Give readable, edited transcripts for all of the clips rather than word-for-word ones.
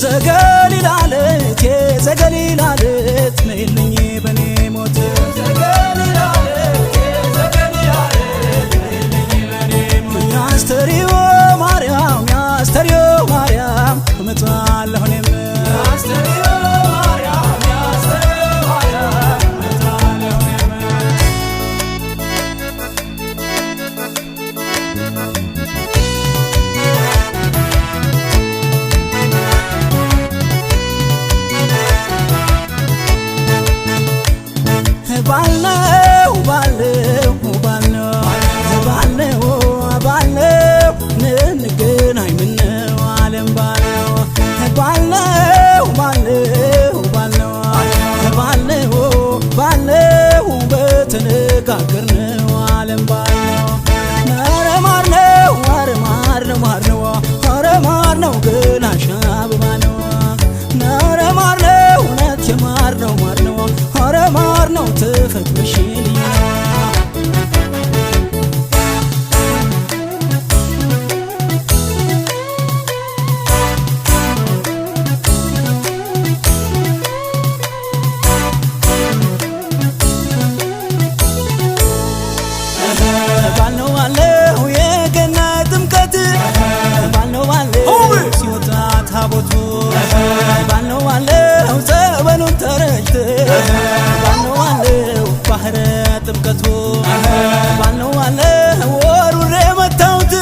ዘገሊላለት የዘገሊላለት ነይልኝ በኔ ሞት ዘገሊላለት የዘገሊላለት ነይልኝ በኔ ሞት ያስተሪዮ ማርያም ያስተሪዮ ማርያም እመጣለሁ እኔም ያስተሪዮ ማርያም ያስተሪዮ ማርያም እመጣለሁ እኔም ባልነው ባልነው ባልነው ባልነው እንገናኝ ምነው ዓለም ባልነው ባልነው ባልነው ባልነው ባልነው በተነጋገርነው ዓለም ባልነው ኧረ ማር ነው ኧረ ማር ነው ማር ነው ኧረ ማር ነው ገላሽ አበባ ነው ኧረ ማር ነው እውነት የማር ነው ማር ነው ኧረ ማር ነው ተፈጥሮሽልኝ ባልነው ባለው የገና ጥምቀት ባልነው ባለው ሲወጣ ታቦቱ ባልነው ባለው ጸበሉን ተረጭት ባልነው ባለው ባህረ ጥምቀቱ ባልነው ባለው ወሩሬ መታውት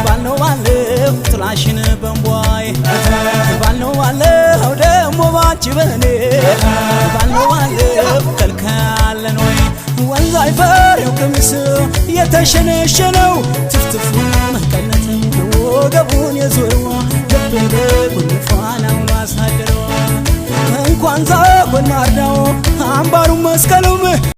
ባልነው ባለው ጥላሽን በንቧይ ባልነው ባለው ደሞ ባንቺ በኔ ባልነው ባለው ከልካለን ወይ ወንዝ አይፈሬው ቀሚስ የተሸነሸነው ትፍትፉ መቀነተ ወገቡን የዞረው ደበደ ጉንፋናውን አሳደረው እንኳን ዛጎን ማርዳው አምባሩ መስቀሉም